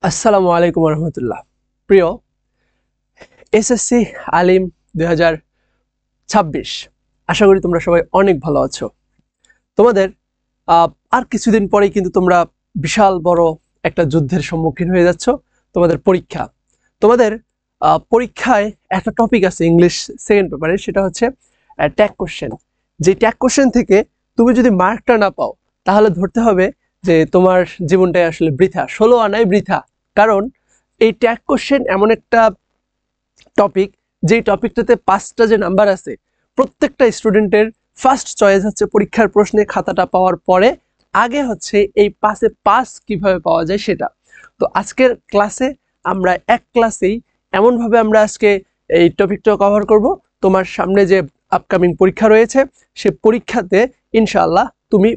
আসসালামু আলাইকুম রহমতুল্লাহ। প্রিয় এসএসসি আলিম 2026, আশা করি তোমরা সবাই অনেক ভালো আছো। তোমাদের আর কিছুদিন পরেই কিন্তু তোমরা বিশাল বড় একটা যুদ্ধের সম্মুখীন হয়ে যাচ্ছ। তোমাদের পরীক্ষা, তোমাদের পরীক্ষায় একটা টপিক আছে ইংলিশ সেকেন্ড পেপারে, সেটা হচ্ছে ট্যাগ কোশ্চেন। যে ট্যাগ কোশ্চেন থেকে তুমি যদি মার্কটা না পাও তাহলে ধরতে হবে যে তোমার জীবনটাই আসলে বৃথা, 16 আনাই বৃথা। কারণ এই ট্যাগ কোশ্চেন এমন একটা টপিক, যেই টপিকটাতে 5টা যে নাম্বার আছে, প্রত্যেকটা স্টুডেন্টের ফার্স্ট চয়েস হচ্ছে পরীক্ষার প্রশ্নে খাতাটা পাওয়ার পরে আগে হচ্ছে এই পাস কিভাবে পাওয়া যায় সেটা। তো আজকের ক্লাসে আমরা এক ক্লাসেই এমনভাবে আমরা আজকে এই টপিকটা কভার করব, তোমার সামনে যে আপকামিং পরীক্ষা রয়েছে সে পরীক্ষাতে ইনশাআল্লাহ তুমি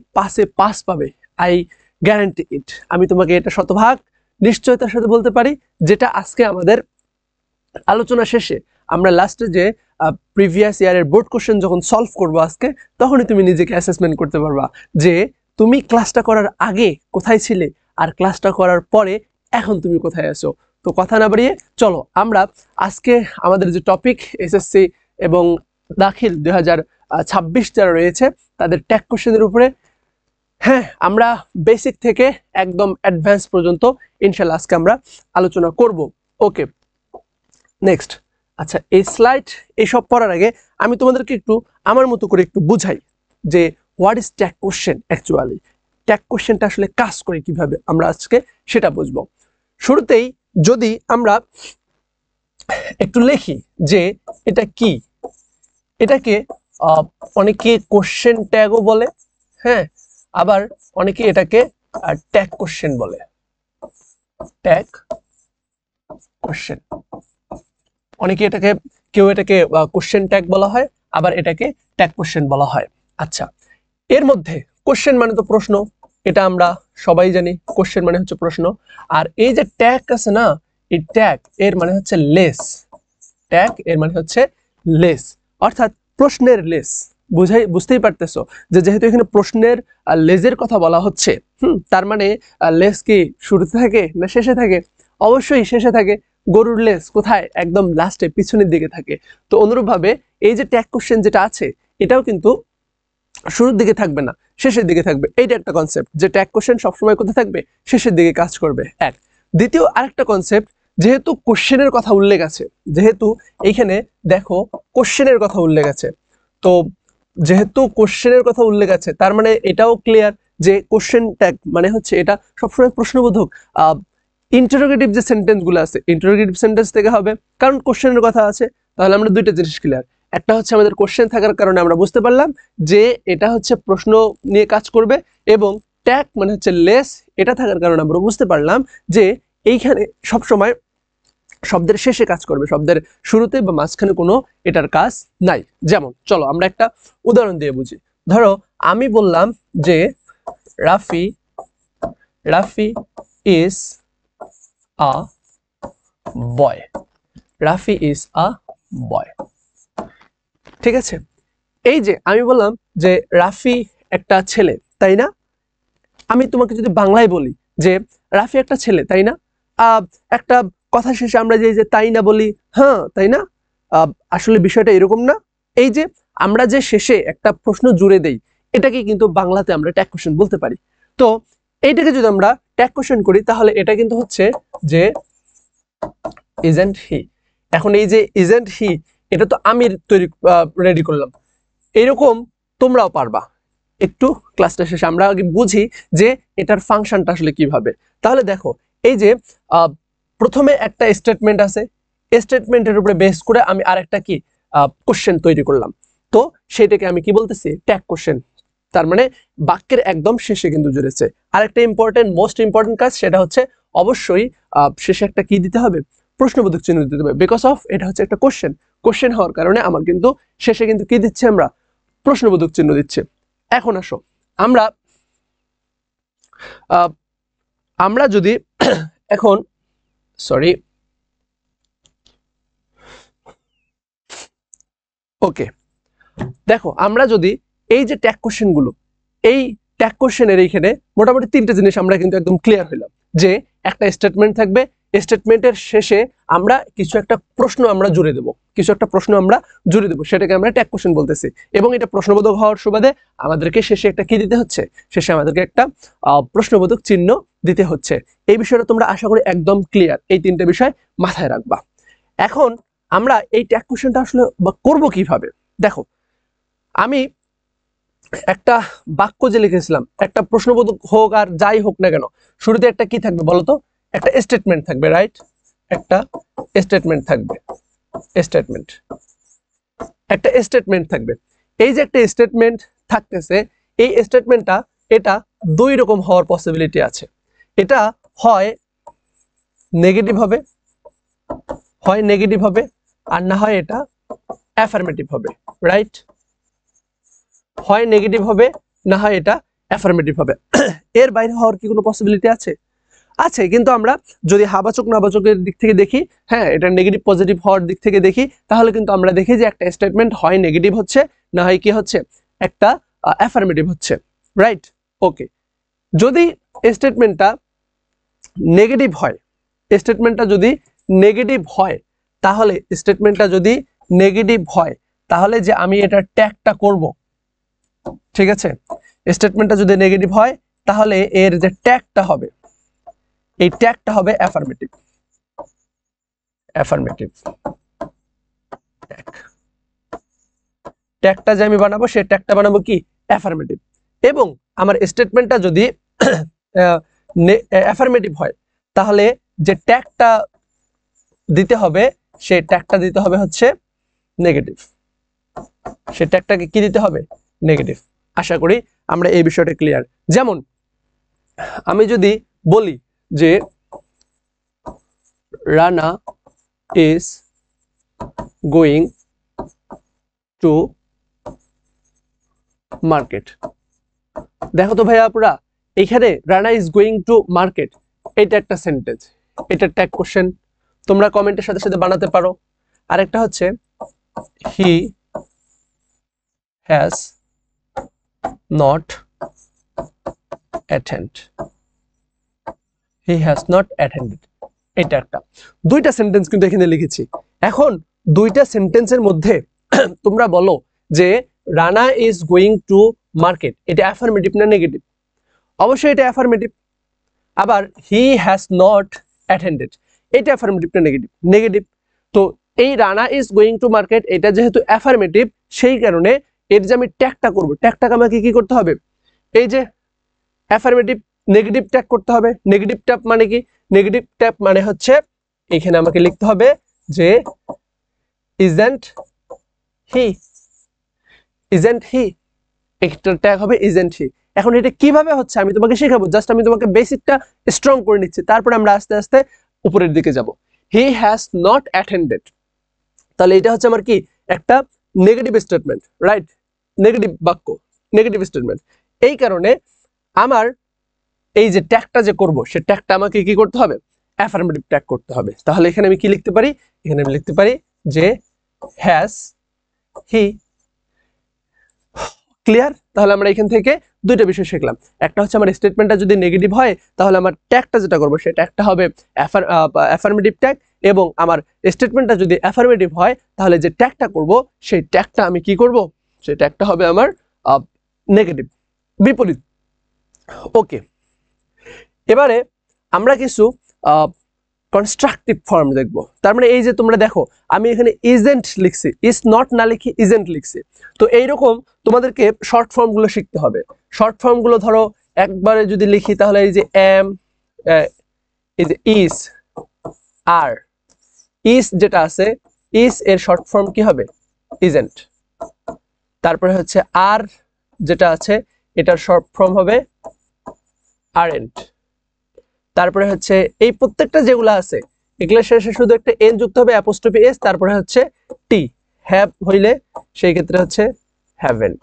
পাস পাবে। আই গ্যারান্টি ইট। আমি তোমাকে এটা শতভাগ নিশ্চয়তার সাথে বলতে পারি, যেটা আজকে আমাদের আলোচনা শেষে আমরা লাস্টে যে প্রিভিয়াস ইয়ারের বোর্ড কোশ্চেন যখন সলভ করবো আজকে, তখনই তুমি নিজেকে অ্যাসেসমেন্ট করতে পারবা যে তুমি ক্লাসটা করার আগে কোথায় ছিলে আর ক্লাসটা করার পরে এখন তুমি কোথায় আছো। তো কথা না বাড়িয়ে চলো আমরা আজকে আমাদের যে টপিক এসএসসি এবং দাখিল 2026 যারা রয়েছে তাদের ট্যাগ কোশ্চেনের উপরে, হ্যাঁ, আমরা বেসিক থেকে একদম অ্যাডভান্স পর্যন্ত ইনশাল্লাহ আজকে আমরা আলোচনা করব। ওকে, নেক্সট। আচ্ছা, এই স্লাইড এইসব পড়ার আগে আমি তোমাদেরকে একটু আমার মতো করে একটু বুঝাই যে what is tag question. Actually tag কোশ্চেনটা আসলে কাজ করে কিভাবে আমরা আজকে সেটা বুঝবো। শুরুতেই যদি আমরা একটু লিখি যে এটা কি, এটাকে অনেকে কোশ্চেন ট্যাগও বলে, হ্যাঁ, আবার অনেকে এটাকে ট্যাগ কোশ্চেন বলে। ট্যাগ কোশ্চেন, অনেকে এটাকে, কেউ এটাকে কোশ্চেন ট্যাগ বলা হয়, আবার এটাকে ট্যাগ কোশ্চেন বলা হয়। আচ্ছা, এর মধ্যে কোশ্চেন মানে তো প্রশ্ন, এটা আমরা সবাই জানি, কোশ্চেন মানে হচ্ছে প্রশ্ন। আর এই যে ট্যাগ আছে না, এই ট্যাগ এর মানে হচ্ছে লেস। ট্যাগ এর মানে হচ্ছে লেস, অর্থাৎ প্রশ্নের লেস। বুঝতেই পারতেছো যে যেহেতু এখানে প্রশ্নের লেজের কথা বলা হচ্ছে, তার মানে লেস কি শুরুতে থাকে না শেষে থাকে? অবশ্যই শেষে থাকে। গরুর লেস কোথায়? একদম লাস্টে, পিছনের দিকে থাকে। তো অনুরূপভাবে এই যে ট্যাগ কোশ্চেন যেটা আছে, এটাও কিন্তু শুরুর দিকে থাকবে না, শেষের দিকে থাকবে। এইটা একটা কনসেপ্ট যে ট্যাগ কোশ্চেন সবসময় কোথায় থাকবে? শেষের দিকে কাজ করবে। এক। দ্বিতীয় আরেকটা কনসেপ্ট, যেহেতু কোশ্চেনের কথা উল্লেখ আছে, যেহেতু এইখানে দেখো কোশ্চেনের কথা উল্লেখ আছে, তো যেহেতু কোশ্চেনের কথা উল্লেখ আছে তার মানে এটাও ক্লিয়ার যে কোশ্চেন ট্যাগ মানে হচ্ছে এটা সবসময় প্রশ্নবোধক। ইন্টারোগেটিভ যে সেন্টেন্সগুলো আছে, ইন্টারোগেটিভ সেন্টেন্স থেকে হবে, কারণ কোশ্চেনের কথা আছে। তাহলে আমরা দুইটা জিনিস ক্লিয়ার। একটা হচ্ছে আমাদের কোশ্চেন থাকার কারণে আমরা বুঝতে পারলাম যে এটা হচ্ছে প্রশ্ন নিয়ে কাজ করবে, এবং ট্যাগ মানে হচ্ছে লেস, এটা থাকার কারণে আমরা বুঝতে পারলাম যে এইখানে সবসময় শব্দের শেষে কাজ করবে, শব্দের শুরুতে বা মাঝখানে কোনো এটার কাজ নাই। যেমন চলো আমরা একটা উদাহরণ দিয়ে বুঝি। ধরো আমি বললাম যে Rafi is a boy. Rafi is a boy, ঠিক আছে। এই যে আমি বললাম যে রাফি একটা ছেলে, তাই না? আমি তোমাকে যদি বাংলায় বলি যে রাফি একটা ছেলে, তাই না, একটা কথা শেষে আমরা যে তাই না বলি, হ্যাঁ তাই না, আসলে বিষয়টা এরকম না। এই যে আমরা যে শেষে একটা প্রশ্ন জুড়ে দেই, এটাকে কিন্তু বাংলাতে আমরা ট্যাগ কোশ্চেন বলতে পারি। তো এইটাকে যদি আমরা ট্যাগ কোশ্চেন করি তাহলে এটা কিন্তু হচ্ছে যে ইজেন্ট হি। এখন এই যে ইজেন্ট হি, এটা তো আমি রেডি করলাম, এরকম তোমরাও পারবা। একটু ক্লাসটা শেষে আমরা আগে বুঝি যে এটার ফাংশনটা আসলে কিভাবে। তাহলে দেখো, এই যে প্রথমে একটা স্টেটমেন্ট আছে, স্টেটমেন্টের উপরে বেস করে আমি আরেকটা কি কোশ্চেন তৈরি করলাম, তো সেটাকে আমি কি বলতেছি? Tag question. তার মানে বাক্যের একদম শেষে কিন্তু জুড়েছে। আরেকটা ইম্পর্টেন্ট, মোস্ট ইম্পর্টেন্ট কাজ, সেটা হচ্ছে অবশ্যই শেষে একটা কি দিতে হবে? প্রশ্নবোধক চিহ্ন দিতে হবে, বিকজ অফ এটা হচ্ছে একটা কোশ্চেন। কোশ্চেন হওয়ার কারণে আমার কিন্তু শেষে কিন্তু কি দিচ্ছে? আমরা প্রশ্নবোধক চিহ্ন দিচ্ছে। এখন আসো আমরা যদি এখন সরি ওকে, দেখো আমরা যদি এই যে ট্যাগ কোশ্চেন গুলো, এই ট্যাগ কোশ্চেনের এইখানে মোটামুটি 3টে জিনিস আমরা কিন্তু একদম ক্লিয়ার হইলাম যে একটা স্টেটমেন্ট থাকবে, স্টেটমেন্টের শেষে আমরা কিছু একটা প্রশ্ন আমরা জুড়ে দেব, সেটাকে আমরা ট্যাগ কোশ্চেন বলতেছি। এবং এটা প্রশ্নবোধক হওয়ার সুবাদে আমাদেরকে শেষে একটা কি দিতে হচ্ছে, শেষে আমাদেরকে একটা প্রশ্নবোধক চিহ্ন দিতে হচ্ছে। এই বিষয়টা তোমরা আশা করি একদম ক্লিয়ার, এই তিনটে বিষয় মাথায় রাখবা। এখন আমরা এই ট্যাগ কোশ্চেনটা আসলে করবো কিভাবে? দেখো, আমি একটা বাক্য যে লিখেছিলাম, একটা প্রশ্নবোধক হোক আর যাই হোক না কেন, শুরুতে একটা কি থাকবে বলতো, একটা স্টেটমেন্ট থাকবে, রাইট? একটা স্টেটমেন্ট থাকবে, একটা স্টেটমেন্ট থাকবে। এই যে একটা স্টেটমেন্ট থাকতেছে, এই স্টেটমেন্টটা এটা দুই রকম হওয়ার পসিবিলিটি আছে। এটা হয় নেগেটিভ হবে, আর না হয় এটা অ্যাফার্মেটিভ হবে, রাইট? হয় নেগেটিভ হবে, না হয় এটা অ্যাফার্মেটিভ হবে। এর বাইরে হওয়ার কি কোনো পসিবিলিটি আছে? আছে, কিন্তু আমরা যদি হাবাচক নাবাচকের দিক থেকে দেখি, হ্যাঁ, এটা নেগেটিভ পজিটিভ হওয়ার দিক থেকে দেখি, তাহলে কিন্তু আমরা দেখি যে একটা স্টেটমেন্ট হয় নেগেটিভ হচ্ছে, না হয় কি হচ্ছে, একটা অ্যাফার্মেটিভ হচ্ছে, রাইট? ওকে, যদি স্টেটমেন্টটা নেগেটিভ হয়, তাহলে যে আমি এটা ট্যাগটা করব, ঠিক আছে, স্টেটমেন্টটা যদি নেগেটিভ হয় তাহলে এর যে ট্যাগটা হবে, এই ট্যাগটা হবে অ্যাফার্মেটিভ। ট্যাগটা যে আমি বানাবো, সেই ট্যাগটা বানাবো কি, অ্যাফার্মেটিভ। এবং আমার স্টেটমেন্টটা যদি অ্যাফার্মেটিভ হয়, তাহলে যে ট্যাগটা দিতে হবে, সেই ট্যাগটা দিতে হবে হচ্ছে নেগেটিভ। সেই ট্যাগটাকে কি দিতে হবে, নেগেটিভ। আশা করি আমরা এই বিষয়টা ক্লিয়ার। যেমন আমি যদি বলি যে Rana is going to market. দেখো তো ভাইয়া পুরা, এইখানে Rana is going to market, এটা একটা সেন্টেন্স, এটা ট্যাগ কোশ্চেন, তোমরা কমেন্টের সাথে সাথে বানাতে পারো। আরেকটা হচ্ছে হি হ্যাজ নট অ্যাটেন্ডেড, এটা একটা। দুইটা সেন্টেন্স কিন্তু এখানে লিখেছি। এখন দুইটা সেন্টেন্সের মধ্যে তোমরা বলো যে Rana is going to market, এটা অ্যাফার্মেটিভ না নেগেটিভ? অবশ্যই এটা অ্যাফার্মেটিভ। আবার হি হ্যাজ নট অ্যাটেন্ডেড, এটা অ্যাফার্মেটিভ না নেগেটিভ? নেগেটিভ। তো এই Rana is going to market, এটা যেহেতু অ্যাফার্মেটিভ, সেই কারণে এর যে আমি ট্যাগটা করব, ট্যাগটাকে আমাকে কি করতে হবে, এই যে অ্যাফার্মেটিভ নেগেটিভ ট্যাগ করতে হবে। নেগেটিভ ট্যাগ মানে কি, নেগেটিভ ট্যাগ মানে হচ্ছে এখানে আমাকে লিখতে হবে যে ইজন্ট হি, একটা ট্যাগ হবে ইজন্ট হি। এখন এটা কিভাবে হচ্ছে আমি তোমাকে শেখাবো, জাস্ট আমি তোমাকে বেসিকটা স্ট্রং করে নিচ্ছি, তারপরে আমরা আস্তে আস্তে উপরের দিকে যাব। হি হ্যাজ নট অ্যাটেন্ডেড, তাহলে এটা হচ্ছে আমার কি, একটা নেগেটিভ স্টেটমেন্ট, রাইট? নেগেটিভ বাক্য, নেগেটিভ স্টেটমেন্ট। এই কারণে আমার এই যে ট্যাগটা যে করব, সে ট্যাগটা আমাকে কি করতে হবে, অ্যাফার্মেটিভ ট্যাগ করতে হবে। তাহলে এখানে আমি কি লিখতে পারি, এখানে আমি লিখতে পারি যে হ্যাজ হি। ক্লিয়ার? তাহলে আমরা এখান থেকে দুইটা বিষয় শিখলাম। একটা হচ্ছে আমার স্টেটমেন্টটা যদি নেগেটিভ হয়, তাহলে আমার ট্যাগটা যেটা করবো, সেই ট্যাগটা হবে অ্যাফার্মেটিভ ট্যাগ। এবং আমার স্টেটমেন্টটা যদি অ্যাফার্মেটিভ হয়, তাহলে যে ট্যাগটা করব, সেই ট্যাগটা আমি কি করব, সেই ট্যাগটা হবে আমার নেগেটিভ, বিপরীত। ওকে, এবারে আমরা কিছু কনস্ট্রাকটিভ ফর্ম দেখব। তার মানে এই যে তোমরা দেখো, আমি এখানে ইজেন্ট লিখছি, ইজ নট না লিখে ইজেন্ট লিখছি। তো এইরকম তোমাদেরকে শর্ট ফর্মগুলো শিখতে হবে। শর্ট ফর্মগুলো ধরো একবারে যদি লিখি, তাহলে এই যে এম, এই যে ইজ, আর ইজ যেটা আছে, ইজ এর শর্ট ফর্ম কি হবে, ইজেন্ট। তারপরে হচ্ছে আর যেটা আছে, এটার শর্ট ফর্ম হবে আরএন্ট। তারপরে হচ্ছে এই প্রত্যেকটা যেগুলো আছে, এগুলো শেষে শুধু একটা এন যুক্ত হবে, অ্যাপোস্ট্রফি এস, তারপরে হচ্ছে টি। হ্যাভ হইলে সেই ক্ষেত্রে হচ্ছে হ্যাভেন্ট।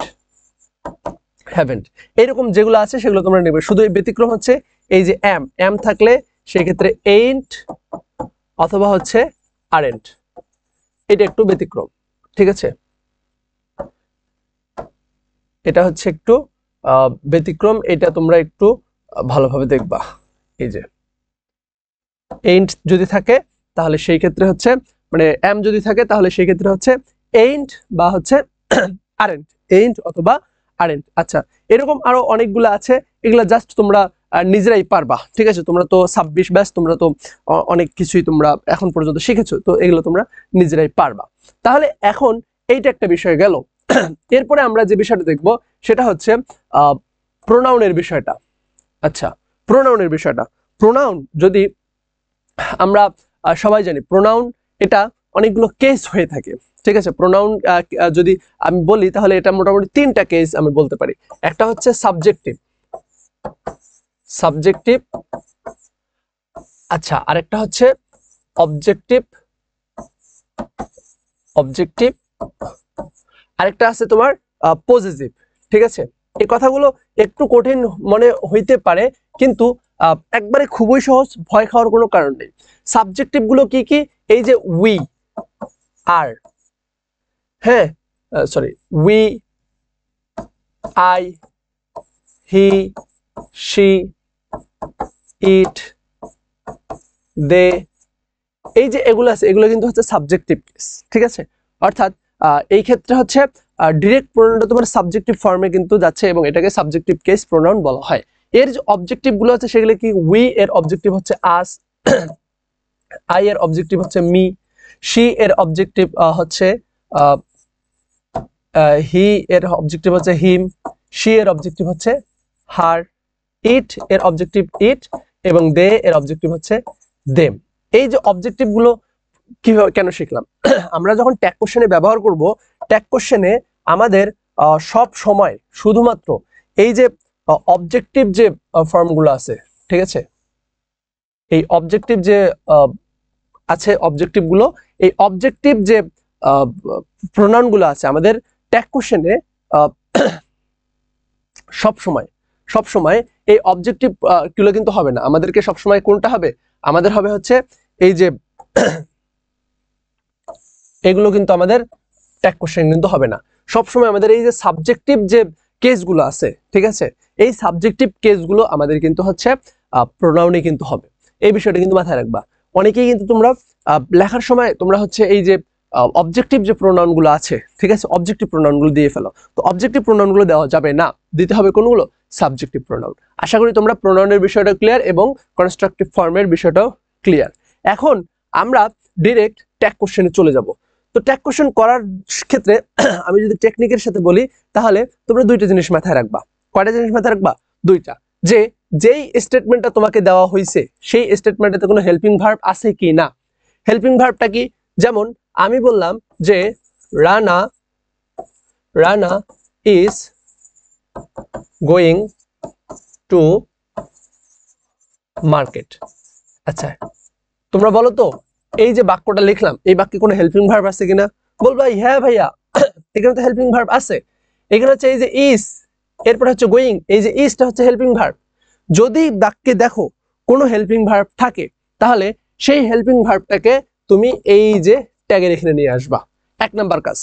এইরকম যেগুলো আছে সেগুলো তোমরা নেবে। শুধু এই ব্যতিক্রম হচ্ছে এই যে এম থাকলে সেই ক্ষেত্রে এইন্ট অথবা হচ্ছে আরএন্ট, এটা একটু ব্যতিক্রম, ঠিক আছে? এটা হচ্ছে একটু ব্যতিক্রম, এটা তোমরা একটু ভালোভাবে দেখবা। এই যে এন্ড যদি থাকে তাহলে সেই ক্ষেত্রে হচ্ছে মানে এম যদি থাকে তাহলে সেই ক্ষেত্রে হচ্ছে এন্ড বা হচ্ছে আরেন্ট, এন্ড অথবা আরেন্ট। আচ্ছা, এরকম আরো অনেকগুলো আছে, এগুলা জাস্ট তোমরা নিজেরাই পারবা, ঠিক আছে? তোমরা তো 26 ব্যাচ, তোমরা তো অনেক কিছুই তোমরা এখন পর্যন্ত শিখেছো, তো এগুলো তোমরা নিজেরাই পারবা। তাহলে এখন এইটা একটা বিষয় গেল। এরপরে আমরা যে বিষয়টা দেখব সেটা হচ্ছে প্রোনাউনের বিষয়টা। আচ্ছা, প্রোনাউনের বিষয়টা, প্রোনাউন যদি আমরা সবাই জানি, প্রোনাউন এটা অনেকগুলো কেস হয়ে থাকে, ঠিক আছে? প্রোনাউন যদি আমি বলি তাহলে এটা মোটামুটি 3টা কেস আমি বলতে পারি। একটা হচ্ছে সাবজেক্টিভ, সাবজেক্টিভ, আচ্ছা, আরেকটা হচ্ছে অবজেক্টিভ, অবজেক্টিভ, আরেকটা আছে তোমার পজেসিভ, ঠিক আছে? এই কথাগুলো একটু কঠিন মনে হইতে পারে, কিন্তু একবারে খুবই সহজ, ভয় খাওয়ার কোনো কারণ নেই। সাবজেক্টিভ গুলো কি কি? এই যে উই, আর, হ্যাঁ, sorry, we, I, he, she, it, they, এই যে এগুলো আছে এগুলো কিন্তু হচ্ছে সাবজেক্টিভ কেস, ঠিক আছে? অর্থাৎ এই ক্ষেত্রে হচ্ছে ডিরেক্ট প্রোনাউনটা তোমার সাবজেক্টিভ ফর্মে কিন্তু যাচ্ছে এবং এটাকে সাবজেক্টিভ কেস প্রোনাউন বলা হয়। এর যে অবজেক্টিভ গুলো আছে সেগুলো কি? উই এর অবজেক্টিভ হচ্ছে আস, আই এর অবজেক্টিভ হচ্ছে মি, শি এর অবজেক্টিভ হচ্ছে হি এর অবজেক্টিভ হচ্ছে হিম, শি এর অবজেক্টিভ হচ্ছে হার, ইট এর অবজেক্টিভ ইট, এবং দে এর অবজেক্টিভ হচ্ছে দেম। এই যে অবজেক্টিভ গুলো কিভাবে কেন শিখলাম? আমরা যখন ট্যাগ কোশ্চেনে ব্যবহার করব, ট্যাগ কোশ্চেনে আমাদের সব সময় শুধুমাত্র এই যে অবজেক্টিভ যে ফর্মগুলো আছে, ঠিক আছে, এই অবজেক্টিভ যে আছে অবজেক্টিভ গুলো, এই অবজেক্টিভ যে প্রোনাউন গুলো আছে আমাদের ট্যাগ কোশ্চেনে সব সময় এই অবজেক্টিভ গুলো কিন্তু হবে না। আমাদেরকে সব সময় কোনটা হবে? আমাদের হবে হচ্ছে এই যে এগুলো কিন্তু আমাদের ট্যাগ কোশ্চেন কিন্তু হবে না। সবসময় আমাদের এই যে সাবজেক্টিভ যে কেসগুলো আছে, ঠিক আছে, এই সাবজেক্টিভ কেসগুলো আমাদের কিন্তু হচ্ছে প্রোনাউনে কিন্তু হবে। এই বিষয়টা কিন্তু মাথায় রাখবা। অনেকেই কিন্তু তোমরা লেখার সময় তোমরা হচ্ছে এই যে অবজেক্টিভ যে প্রোনাউনগুলো আছে, ঠিক আছে, অবজেক্টিভ প্রোনাউনগুলো দিয়ে ফেলো। তো অবজেক্টিভ প্রোনাউনগুলো দেওয়া যাবে না, দিতে হবে কোনগুলো? Subjective pronoun. আশা করি তোমরা প্রোনাউনের বিষয়টা ক্লিয়ার এবং কনস্ট্রাকটিভ ফর্মের বিষয়টাও ক্লিয়ার। এখন আমরা ডিরেক্ট ট্যাগ কোশ্চেনে চলে যাব। তো ট্যাগ কোশ্চেন করার ক্ষেত্রে আমি যদি টেকনিকের সাথে বলি তাহলে তোমরা দুইটা জিনিস মাথায় রাখবা। কয়টা জিনিস মাথায় রাখবা? দুইটা। যে যেই স্টেটমেন্টটা তোমাকে দেওয়া হয়েছে সেই স্টেটমেন্টে কোনো হেল্পিং ভার্ব আছে কি না। হেল্পিং ভার্বটা কি? যেমন আমি বললাম যে Rana, Rana is going to market. আচ্ছা, তোমরা বলো তো এই যে বাক্যটা লিখলাম এই বাক্যে কোনো হেল্পিং ভার্ব আছে কিনা? বলবা হ্যাঁ ভাইয়া, এখানে তো হেল্পিং ভার্ব আছে। এখানে হচ্ছে এই যে ইজ, এরপর হচ্ছে গোয়িং, এই যে ইজটা হচ্ছে হেল্পিং ভার্ব। যদি বাক্যে দেখো কোনো হেল্পিং ভার্ব থাকে তাহলে সেই হেল্পিং ভার্বটাকে তুমি এই যে ট্যাগের এখানে নিয়ে আসবা, 1 নাম্বার কাজ।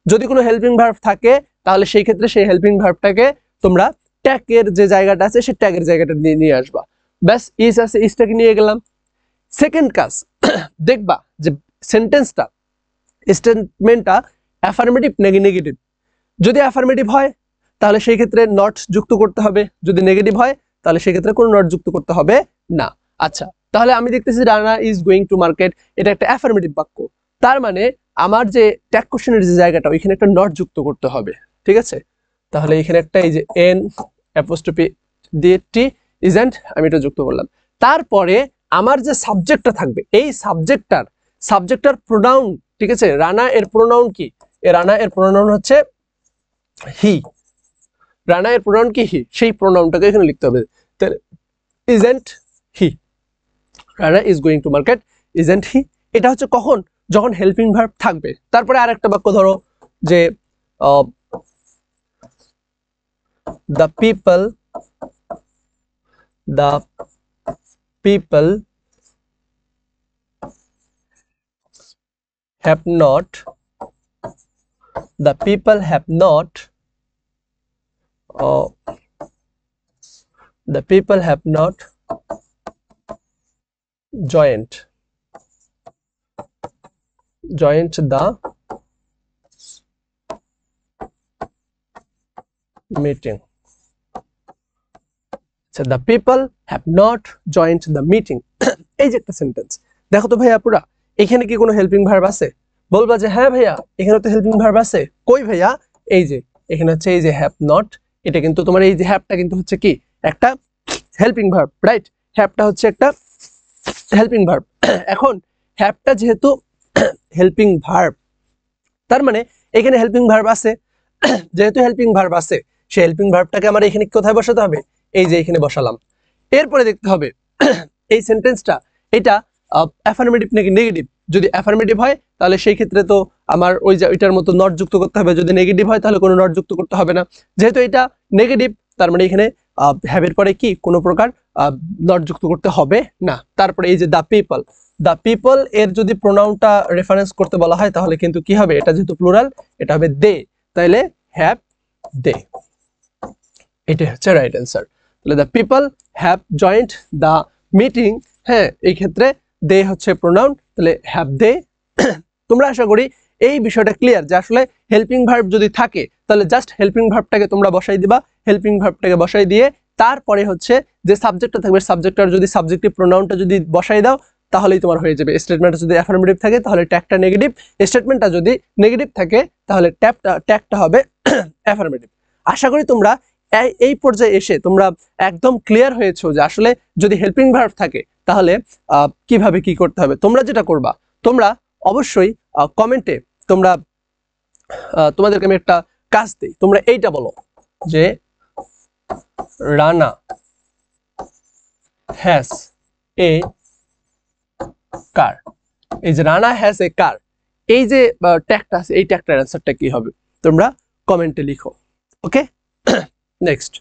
যদি কোনো হেল্পিং ভার্ব থাকে তাহলে সেই ক্ষেত্রে সেই হেল্পিং ভার্বটাকে তোমরা ট্যাগের যে জায়গাটা আছে সেই ট্যাগের জায়গাটা নিয়ে আসবা। ব্যাস, ইজ আছে, ইজটাকে নিয়ে গেলাম। সেকেন্ড কাজ, দেখবা যে সেন্টেন্সটা, স্টেটমেন্টটা অ্যাফার্মেটিভ নাকি নেগেটিভ। যদি অ্যাফার্মেটিভ হয় তাহলে সেই ক্ষেত্রে নট যুক্ত করতে হবে, যদি নেগেটিভ হয় তাহলে সেই ক্ষেত্রে কোনো নট যুক্ত করতে হবে না। আচ্ছা, তাহলে আমি দেখতেছি Rana is going to market, এটা একটা অ্যাফার্মেটিভ বাক্য। তার মানে আমার যে ট্যাগ কোশ্চেনের যে জায়গাটা ওইখানে একটা নট যুক্ত করতে হবে, ঠিক আছে? তাহলে এখানে একটা এই যে এন অ্যাপোস্ট্রফি দিয়ে টি ইজেন্ট আমি এটা যুক্ত করলাম। তারপরে আমার যে সাবজেক্টটা থাকবে এই সাবজেক্টটার প্রোনাউন, ঠিক আছে? রানা এর প্রোনাউন কি? রানা এর প্রোনাউন হচ্ছে হি। রানা এর প্রোনাউন কি? হি। সেই প্রোনাউনটাকে এখানে লিখতে হবে। তাহলে isn't he, Rana is going to market, isn't he. এটা হচ্ছে কখন? যখন হেল্পিং ভার্ব থাকবে। তারপরে আরেকটা বাক্য ধরো যে the people have not the people have not the people have not joint the meeting. So the people have not joined the meeting. এই যে একটা সেন্টেন্স, দেখো তো ভাইয়া পুরা এখানে কি কোনো হেল্পিং ভার্ব আছে? বলবা যে হ্যাঁ ভাইয়া এখানে তো হেল্পিং ভার্ব আছে। কই ভাইয়া? এই যে এখানে হচ্ছে এই যে হ্যাভ নট, এটা কিন্তু তোমার এই যে হ্যাভটা কিন্তু হচ্ছে কি একটা হেল্পিং ভার্ব, রাইট? হ্যাভটা হচ্ছে একটা হেল্পিং ভার্ব। এখন হ্যাভটা যেহেতু হেল্পিং ভার্ব, তার মানে এখানে হেল্পিং ভার্ব আছে। যেহেতু হেল্পিং ভার্ব আছে, সেই হেল্পিং ভার্বটাকে আমার এখানে কোথায় বসাতে হবে? এই যে এখানে বসালাম। এরপরে দেখতে হবে এই সেন্টেন্সটা এটা অ্যাফার্মেটিভ নাকি নেগেটিভ। যদি অ্যাফার্মেটিভ হয় তাহলে সেই ক্ষেত্রে তো আমার ওই যে ওইটার মতো নট যুক্ত করতে হবে, যদি নেগেটিভ হয় তাহলে কোনো নট যুক্ত করতে হবে না। যেহেতু এটা নেগেটিভ, তার মানে এখানে হ্যাভের পরে কি কোনো প্রকার নট যুক্ত করতে হবে না। তারপরে এই যে দ্য পিপল এর যদি প্রোনাউনটা রেফারেন্স করতে বলা হয় তাহলে কিন্তু কি হবে? এটা যেহেতু প্লুরাল, এটা হবে দে, তাইলে হ্যাভ দে, এটা হচ্ছে রাইট অ্যান্সার। তাহলে the people have joint the meeting, হ্যাঁ এই ক্ষেত্রে দে হচ্ছে প্রোনাউন, তাহলে হ্যাভ দে। তোমরা আশা করি এই বিষয়টা ক্লিয়ার যে আসলে হেল্পিং ভার্ব যদি থাকে তাহলে জাস্ট হেল্পিং ভার্বটাকে তোমরা বসাই দিবা। হেল্পিং ভার্বটাকে বসাই দিয়ে তারপরে হচ্ছে যে সাবজেক্টটা থাকবে, সাবজেক্টটার যদি সাবজেক্টিভ প্রোনাউনটা যদি বসাই দাও তাহলেই তোমার হয়ে যাবে। স্টেটমেন্টটা যদি অ্যাফার্মেটিভ থাকে তাহলে ট্যাগটা নেগেটিভ, স্টেটমেন্টটা যদি নেগেটিভ থাকে তাহলে ট্যাগটা হবে অ্যাফার্মেটিভ। আশা করি তোমরা এই পর্যায়ে এসে তোমরা একদম ক্লিয়ার হয়েছো যে আসলে যদি হেল্পিং ভার্ব থাকে তাহলে কিভাবে কি করতে হবে। তোমরা যেটা করবা, তোমরা অবশ্যই কমেন্টে তোমরা তোমাদেরকে আমি একটা কাজ দিই, তোমরা এইটা বলো যে রানা হ্যাজ এ কার। এই যে রানা হ্যাজ এ কার, এই যে ট্যাগটা আছে, এই ট্যাগটার অ্যান্সারটা কি হবে তোমরা কমেন্টে লিখো। ওকে, নেক্সট।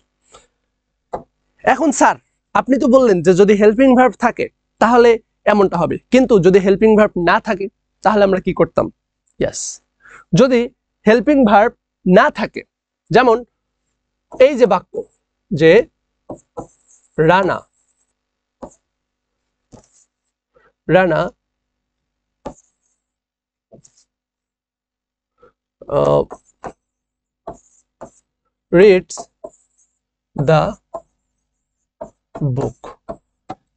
এখন স্যার আপনি তো বললেন যে যদি হেল্পিং ভার্ব থাকে তাহলে এমনটা হবে, কিন্তু যদি হেল্পিং ভার্ব না থাকে তাহলে আমরা কি করতাম? ইয়েস, যদি হেল্পিং ভার্ব না থাকে, যেমন এই যে বাক্য যে রানা reads the book,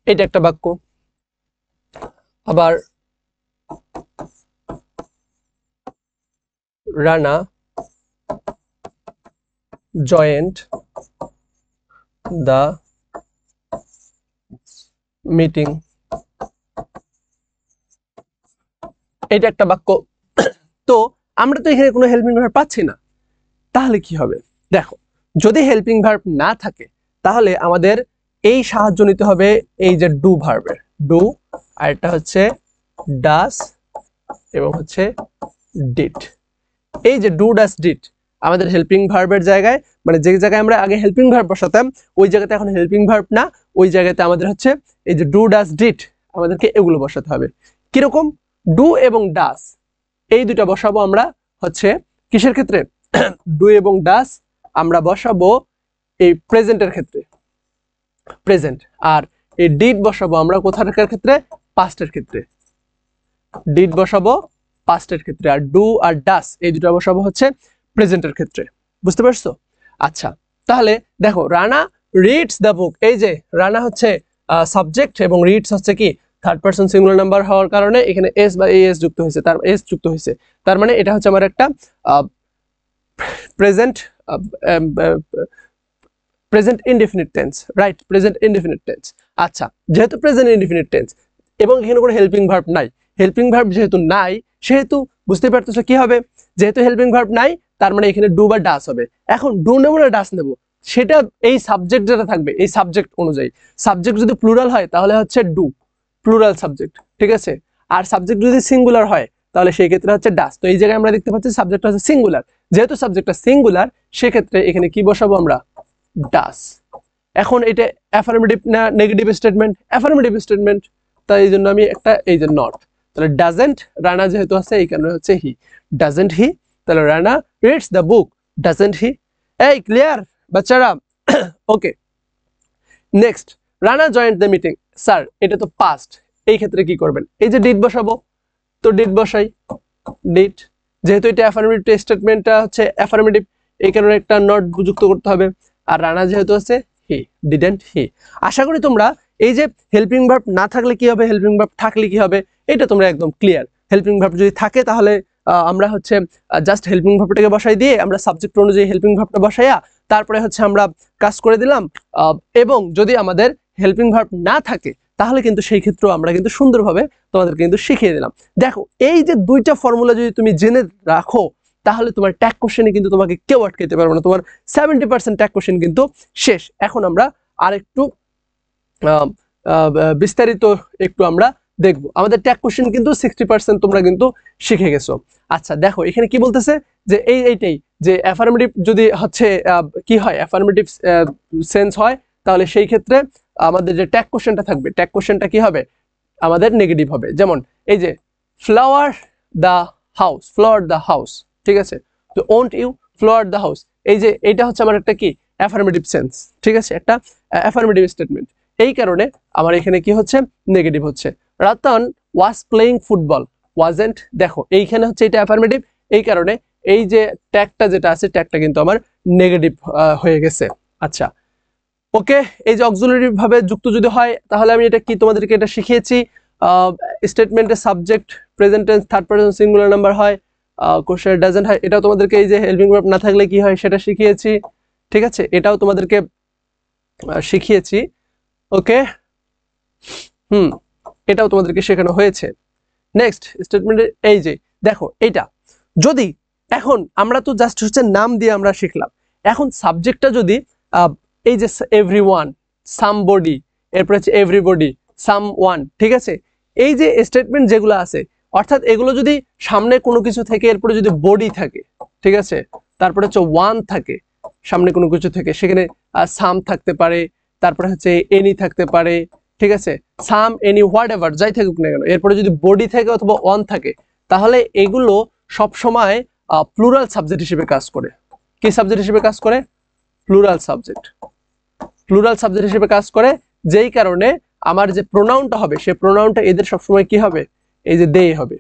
এটা একটা বাক্য। আবার রানা joined the meeting, এটা একটা বাক্য। তো আমরা তো এখানে কোনো হেল্পিং ভার্ব পাচ্ছি না, তাহলে কি হবে? দেখো, যদি হেল্পিং ভার্ব না থাকে তাহলে আমাদের এই সাহায্য নিতে হবে এই যে ডু ভার্বের, ডু, আর এটা হচ্ছে ডাস এবং হচ্ছে ডিড। এই যে ডু ডাস ডিড আমাদের হেল্পিং ভার্বের জায়গায়, মানে যে জায়গায় আমরা আগে হেল্পিং ভার্ব বসাতাম ওই জায়গাতে এখন হেল্পিং ভার্ব না, ওই জায়গাতে আমাদের হচ্ছে এই যে ডু ডাস ডিড, আমাদেরকে এগুলো বসাতে হবে। কিরকম? ডু এবং ডাস এই দুটা বসাবো আমরা হচ্ছে কিসের ক্ষেত্রে? ডু এবং ডাস আমরা বসাবো এই প্রেজেন্টের ক্ষেত্রে, প্রেজেন্ট। আর এই ডিড বসাবো আমরা কোথাকার ক্ষেত্রে? পাস্টের ক্ষেত্রে। ডিড বসাবো পাস্টের ক্ষেত্রে, আর ডু আর ডাস এই দুটো বসাবো হচ্ছে প্রেজেন্টের ক্ষেত্রে। বুঝতে পারছো? আচ্ছা, তাহলে দেখো রানা রিডস দ্য বুক, এই যে রানা হচ্ছে সাবজেক্ট এবং রিডস হচ্ছে কি থার্ড পারসন সিঙ্গুলার নাম্বার হওয়ার কারণে এখানে এস বা এস যুক্ত হয়েছে, তার এস যুক্ত হয়েছে, তার মানে এটা হচ্ছে আমার একটা present present indefinite tense, right? Present indefinite tense. আচ্ছা, যেহেতু প্রেজেন্ট ইনডেফিনিট টেন্স এবং এখানে কোনো হেল্পিং ভার্ব নাই, হেল্পিং ভার্ব যেহেতু নাই সেহেতু বুঝতে পারতেছো কি হবে? যেহেতু হেল্পিং ভার্ব নাই তার মানে এখানে ডু বা ডাস হবে। এখন ডু নেবো না ডাস নেবো সেটা এই সাবজেক্ট যেটা থাকবে এই সাবজেক্ট অনুযায়ী। সাবজেক্ট যদি প্লুরাল হয় তাহলে হচ্ছে ডু, প্লুরাল সাবজেক্ট, ঠিক আছে? আর সাবজেক্ট যদি সিঙ্গুলার হয় তাহলে সেই ক্ষেত্রে হচ্ছে ডাস। তো এই জায়গায় আমরা দেখতে পাচ্ছি সাবজেক্টটা হচ্ছে সিঙ্গুলার, যেহেতু সাবজেক্টটা সিঙ্গুলার সেক্ষেত্রে এখানে কি বসাবো আমরা? ডাস। এখন এটা অ্যাফার্মেটিভ না নেগেটিভ স্টেটমেন্ট? অ্যাফার্মেটিভ স্টেটমেন্ট, তাই এই জন্য আমি একটা এই যে নট, তাহলে ডাজেন্ট রানা যেহেতু আছে এই কারণে হচ্ছে হি, ডাজেন্ট হি, তাহলে Rana reads the book, doesn't he. এই ক্লিয়ার বাচ্চারা? Okay, next, Rana joined the meeting. Sir এটা তো পাস্ট, এই ক্ষেত্রে কি করবেন, এই যে ডিড বসাবো, তো ডিড বসাই, ডিড, যেহেতু এটা অ্যাফার্মেটিভ স্টেটমেন্টটা হচ্ছে অ্যাফার্মেটিভ, এই কারণে একটা নট যুক্ত করতে হবে। আর রানা যেহেতু আছে হি, ডিডেন্ট হি। আশা করি তোমরা এই যে হেল্পিং ভার্ব না থাকলে কি হবে, হেল্পিং ভার্ব থাকলে কি হবে, এটা তোমরা একদম ক্লিয়ার। হেল্পিং ভার্ব যদি থাকে তাহলে আমরা হচ্ছে জাস্ট হেল্পিং ভার্বটাকে বসাই দিয়ে আমরা সাবজেক্ট অনুযায়ী হেল্পিং ভার্বটা বসাইয়া তারপরে হচ্ছে আমরা কাজ করে দিলাম। এবং যদি আমাদের হেল্পিং ভার্ব না থাকে তাহলে কিন্তু সেই ক্ষেত্রেও আমরা কিন্তু সুন্দরভাবে তোমাদের কিন্তু শিখিয়ে দিলাম। দেখো এই যে দুইটা ফর্মুলা যদি তুমি জেনে রাখো তাহলে তোমার ট্যাগ কোশ্চেনে কিন্তু তোমাকে কেউ আটকাতে পারবে না, তোমার 70% ট্যাগ কোশ্চেন কিন্তু শেষ। এখন আমরা আরেকটু বিস্তারিত একটু আমরা দেখবো। আমাদের ট্যাগ কোশ্চেন কিন্তু 60% তোমরা কিন্তু শিখে গেছো। আচ্ছা দেখো এখানে কি বলতেছে যে এইটাই যে অ্যাফার্মেটিভ যদি হচ্ছে কি হয়, অ্যাফার্মেটিভ সেন্স হয় তাহলে সেই ক্ষেত্রে আমাদের যে ট্যাগ কোশ্চেনটা থাকবে, ট্যাগ কোশ্চেনটা কি হবে, আমাদের নেগেটিভ হবে। যেমন এই যে flower the house, flower the house, ঠিক আছে, তো won't you flower the house, এই যে এইটা হচ্ছে আমার একটা কি অ্যাফার্মেটিভ সেন্স, ঠিক আছে, একটা অ্যাফার্মেটিভ স্টেটমেন্ট, এই কারণে আমার এখানে কি হচ্ছে নেগেটিভ হচ্ছে। Rattan was playing football, wasn't, দেখো এইখানে হচ্ছে এটা অ্যাফার্মেটিভ, এই কারণে এই যে ট্যাগটা যেটা আছে ট্যাগটা কিন্তু আমার নেগেটিভ হয়ে গেছে। আচ্ছা ওকে, এই যে অক্সিলারি ভাবে যুক্ত যদি হয় তাহলে আমি এটা কি তোমাদেরকে এটা শিখিয়েছি, স্টেটমেন্টের subject present tense third person singular number হয়, কোশ্চেন ডাজন্ট হয়, এটাও তোমাদেরকে এই যে হেল্পিং ভার্ব না থাকলে কি হয় সেটা শিখিয়েছি, ঠিক আছে, এটাও তোমাদেরকে শিখিয়েছি। ওকে, এটাও তোমাদেরকে শেখানো হয়েছে। নেক্সট স্টেটমেন্টের এই যে দেখো এইটা যদি এখন আমরা তো জাস্ট হচ্ছে নাম দিয়ে আমরা শিখলাম, এখন সাবজেক্টটা যদি এই যে এভরিওয়ান, সামবডি, এরপর হচ্ছে এভরিবডি, সামওয়ান, ঠিক আছে, এই যে স্টেটমেন্ট যেগুলো আছে অর্থাৎ এগুলো যদি সামনে কোনো কিছু থেকে এরপরে যদি বডি থাকে, ঠিক আছে, তারপরে হচ্ছে ওয়ান থাকে সামনে কোনো কিছু থেকে, সেখানে সাম থাকতে পারে, তারপরে হচ্ছে এনি থাকতে পারে, ঠিক আছে, সাম এনি হোয়াট এভার যাই থাকুক না কেন, এরপরে যদি বডি থাকে অথবা ওয়ান থাকে তাহলে এগুলো সব সময় প্লুরাল সাবজেক্ট হিসেবে কাজ করে। কি সাবজেক্ট হিসেবে কাজ করে? প্লুরাল সাবজেক্ট, প্লুরাল সাবজেক্ট হিসেবে কাজ করে, যেই কারণে আমার যে প্রোনাউনটা হবে সেই প্রোনাউনটা এদের সবসময় কি হবে, এই যে দে হবে,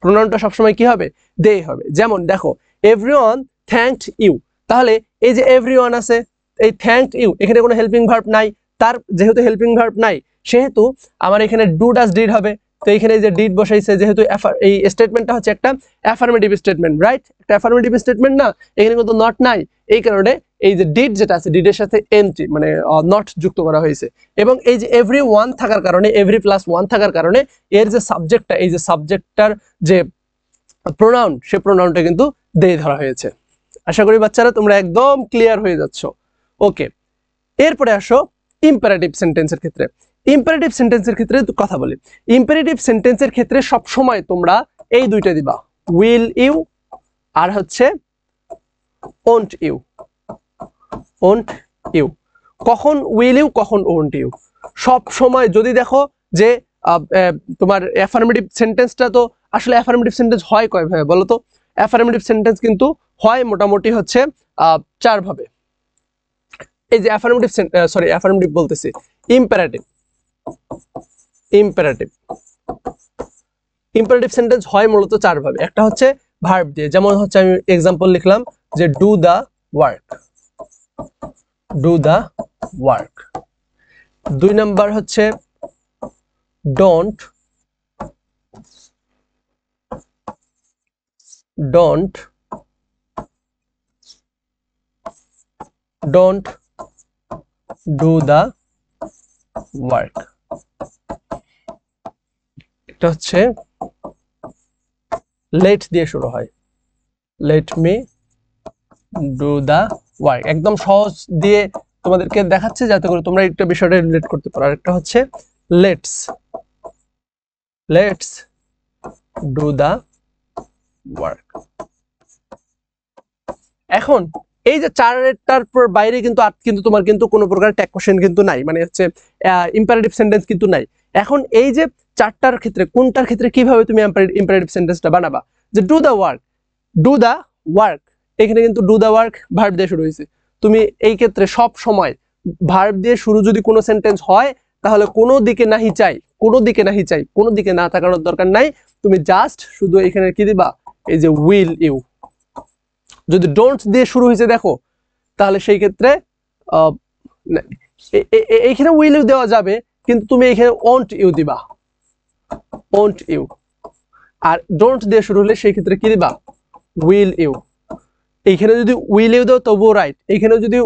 প্রোনাউনটা সবসময় কি হবে, দে হবে। যেমন দেখো এভরিওয়ান থ্যাঙ্কড ইউ, তাহলে এই যে এভরিওয়ান আছে, এই থ্যাঙ্কড ইউ এখানে কোনো হেল্পিং ভার্ব নাই, তার যেহেতু হেল্পিং ভার্ব নাই সেহেতু আমার এখানে ডু ডাজ ডিড হবে, তো এখানে যে ডিড বসাইছে যেহেতু এই স্টেটমেন্টটা হচ্ছে একটা অ্যাফার্মেটিভ স্টেটমেন্ট, রাইট, একটা অ্যাফার্মেটিভ স্টেটমেন্ট না, এখানে কিন্তু নট নাই, এই কারণে এই যে ডিড যেটা আছে ডিডের সাথে এনটি মানে নট যুক্ত করা হয়েছে। এবং এই যে এভরি ওয়ান থাকার কারণে, এভরি প্লাস ওয়ান থাকার কারণে এর যে সাবজেক্টটা, এই যে সাবজেক্টটার যে প্রোনাউন সে প্রোনাউনটা কিন্তু দে ধরা হয়েছে। আশা করি বাচ্চারা তোমরা একদম ক্লিয়ার হয়ে যাচ্ছ। ওকে, এরপরে আসো ইম্পারেটিভ সেন্টেন্সের ক্ষেত্রে। ইম্পারেটিভ সেন্টেন্সের ক্ষেত্রে কথা বলি, ইম্পারেটিভ সেন্টেন্সের ক্ষেত্রে সব সময় তোমরা এই দুইটা দিবা, উইল ইউ আর হচ্ছে ওন্ট ইউ, ওন্ট ইউ। কখন উইল ইউ কখন ওন্ট ইউ, সব সময় যদি দেখো যে তোমার অ্যাফার্মেটিভ সেন্টেন্সটা তো আসলে অ্যাফার্মেটিভ সেন্টেন্স হয় কয় ভাবে বলো তো? অ্যাফার্মেটিভ সেন্টেন্স কিন্তু হয় মোটামুটি হচ্ছে 4 ভাবে। এই যে অ্যাফার্মেটিভ অ্যাফার্মেটিভ বলতেছি, ইম্পারেটিভ, ইম্পারেটিভ, ইম্পারেটিভ সেন্টেন্স হয় মূলত 4 ভাবে। একটা হচ্ছে ভার্ব দিয়ে, যেমন হচ্ছে আমি এক্সাম্পল লিখলাম যে do the work, do the work. 2 number হচ্ছে don't, don't, don't do the work. এটা হচ্ছে লেট দিয়ে শুরু হয়, let me do the work, একদম সহজ দিয়ে তোমাদেরকে দেখাচ্ছে যাতে করে তোমরা একটা বিষয়টা রিলেট করতে পারো। আরেকটা হচ্ছে let's, let's do the work. এখন এই যে 4টার বাইরে কিন্তু আর কিন্তু তোমার কিন্তু কোনো প্রকার ট্যাগ কোশ্চেন কিন্তু নাই, মানে হচ্ছে ইম্পারেটিভ সেন্টেন্স কিন্তু নাই। এখন এই যে 4টার ক্ষেত্রে কোনটার ক্ষেত্রে কিভাবে তুমি ইম্পারেটিভ সেন্টেন্সটা বানাবা, যে do the work, do the work, এখানে কিন্তু ডু দা ওয়ার্ক ভার্ব দিয়ে শুরু হয়েছে। তুমি এই ক্ষেত্রে সব সময় ভার্ব দিয়ে শুরু যদি কোনো সেন্টেন্স হয় তাহলে কোনো দিকে নাহি চাই, কোনো দিকে নাহি চাই, কোনো দিকে না তাকানোর দরকার নাই, তুমি জাস্ট শুধু এখানে কি দিবা, এই যে উইল ইউ। যদি ডোন্ট দিয়ে শুরু হয়েছে দেখো, তাহলে সেই ক্ষেত্রে এইখানে উইল ইউ দেওয়া যাবে, কিন্তু তুমি এখানে ওন্ট ইউ দিবা, ওন্ট ইউ। আর ডোন্ট দিয়ে শুরু হলে সেই ক্ষেত্রে কি দিবা, উইল ইউ। এইখানে যদি উইল ইউ দাও তবুও রাইট, এইখানে যদি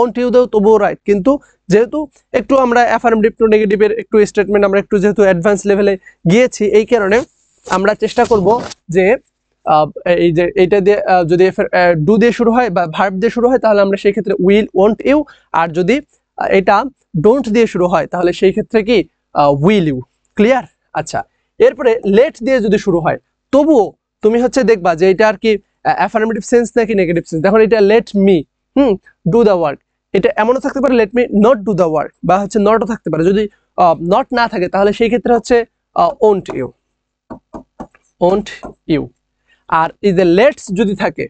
ওন্ট ইউ দাও তবুও রাইট। কিন্তু যেহেতু একটু আমরা অ্যাফার্মেটিভ টু নেগেটিভের একটু স্টেটমেন্ট আমরা একটু যেহেতু অ্যাডভান্স লেভেলে গিয়েছি, এই কারণে আমরা চেষ্টা করব যে এই যে এইটা দিয়ে যদি ডু দিয়ে শুরু হয় বা ভার্ব দিয়ে শুরু হয়, তাহলে আমরা সেই ক্ষেত্রে উইল ওন্ট ইউ। আর যদি এটা ডোন্ট দিয়ে শুরু হয়, তাহলে সেই ক্ষেত্রে কি উইল ইউ। ক্লিয়ার? আচ্ছা, এরপরে লেট দিয়ে যদি শুরু হয়, তবুও তুমি হচ্ছে দেখবা যে এটা আর কি অ্যাফার্মেটিভ সেন্স নাকি নেগেটিভ সেন্স। দেখো এটা late me do the work, এটা এমনও থাকতে পারে let me not do the work, বা হচ্ছে নটও থাকতে পারে। যদি নট না থাকে তাহলে সেই ক্ষেত্রে হচ্ছে ওন্ট ইউ, ওন্ট ইউ। আর এই যে লেটস যদি থাকে,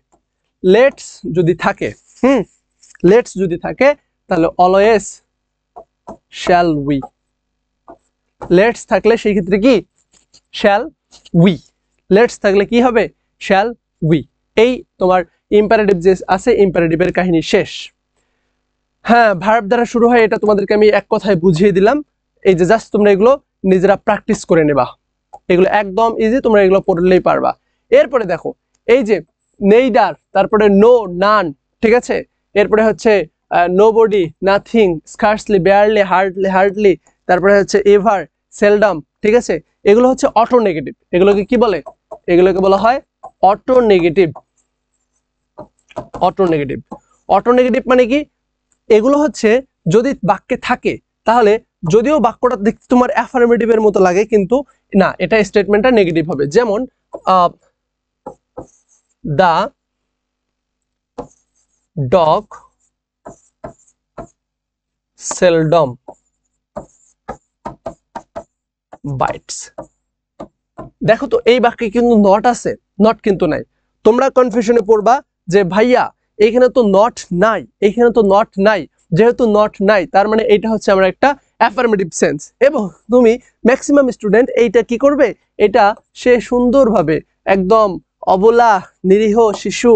লেটস যদি থাকে, লেটস যদি থাকে তাহলে অলওয়েজ শ্যাল উই। লেটস থাকলে সেই ক্ষেত্রে কি শ্যাল উই, লেটস থাকলে কি হবে শ্যাল উই। এই তোমার ইম্পারেটিভ যে আছে, ইম্পারেটিভের কাহিনী শেষ। হ্যাঁ, ভার্ব দ্বারা শুরু হয়, এটা তোমাদেরকে আমি এক কথায় বুঝিয়ে দিলাম। এই যে জাস্ট তোমরা এগুলো নিজেরা প্র্যাকটিস করে নেবা, এগুলো একদম ইজি, তোমরা এগুলো পড়লেই পারবা। এরপরে দেখো এই যে নেইডার, তারপরে নো নান, ঠিক আছে, এরপরে হচ্ছে nobody, nothing, scarcely, barely, hardly, hardly, তারপরে হচ্ছে এভার, সেলডম, ঠিক আছে, এগুলো হচ্ছে অটো নেগেটিভ। এগুলোকে কি বলে? এগুলোকে বলা হয় auto negative. Auto negative, auto negative মানে কি? এগুলো হচ্ছে যদি বাক্যে থাকে, তাহলে যদিও বাক্যটা দেখতে তোমার অ্যাফার্মেটিভের মতো লাগে, কিন্তু না, এটা স্টেটমেন্টটা নেগেটিভ হবে। যেমন দা ডগ সেলডম বাইটস। দেখো তো এই বাক্যে কিন্তু নট আছে, নট কিন্তু নাই। তোমরা কনফিউশনে পড়বা যে ভাইয়া এইখানে তো নট নাই, এইখানে তো নট নাই। যেহেতু নট নাই, তার মানে এইটা হচ্ছে আমার একটা অ্যাফার্মেটিভ সেন্স। এবং তুমি ম্যাক্সিমাম স্টুডেন্ট এইটা কি করবে, এটা সে সুন্দরভাবে একদম অবলা নিরীহ শিশু,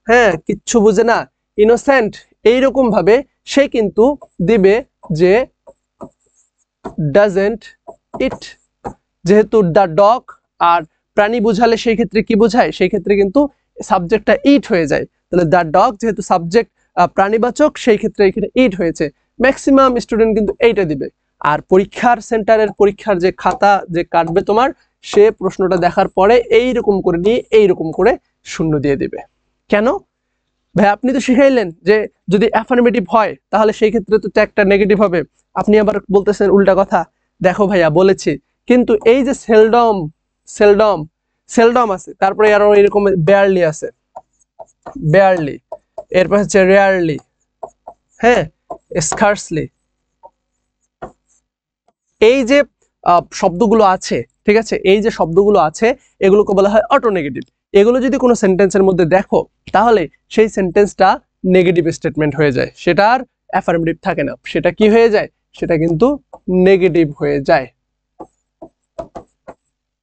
হ্যাঁ, কিচ্ছু বুঝে না, ইনোসেন্ট, এইরকম ভাবে সে কিন্তু দিবে যে ডাজেন্ট ইট। যেহেতু দ্য ডগ আর প্রাণী বোঝালে সেই ক্ষেত্রে কি বোঝায়, সেই ক্ষেত্রে কিন্তু সাবজেক্টটা ইট হয়ে যায়। তাহলে দ্য ডগ যেহেতু সাবজেক্ট প্রাণীবাচক, সেই ক্ষেত্রে এখানে ইট হয়েছে। ম্যাক্সিমাম স্টুডেন্ট কিন্তু এইটা দিবে। আর পরীক্ষার সেন্টারের পরীক্ষার যে খাতা যে কাটবে তোমার, সে প্রশ্নটা দেখার পরে এইরকম করে নিয়ে এইরকম করে শূন্য দিয়ে দিবে। কেন ভাই? আপনি তো শিখাইলেন যে যদি অ্যাফার্মেটিভ হয় তাহলে সেই ক্ষেত্রে তো একটা নেগেটিভ হবে, আপনি আবার বলতেছেন উল্টা কথা। দেখো ভাইয়া বলেছি, কিন্তু এই যে সেলডম, সেলডম, সেলডম আছে, তারপরে আরো এরকম বেয়ারলি আছে, বেয়ারলি, এরপর হচ্ছে রেয়ারলি, হ্যাঁ, স্কার্সলি, এই যে শব্দগুলো আছে, ঠিক আছে, এই যে শব্দগুলো আছে, এগুলোকে বলা হয় অটো নেগেটিভ। এগুলো যদি কোনো সেন্টেন্সের মধ্যে দেখো, তাহলে সেই সেন্টেন্সটা নেগেটিভ স্টেটমেন্ট হয়ে যায়, সেটা আর অ্যাফার্মেটিভ থাকে না, সেটা কি হয়ে যায়, সেটা কিন্তু নেগেটিভ হয়ে যায়,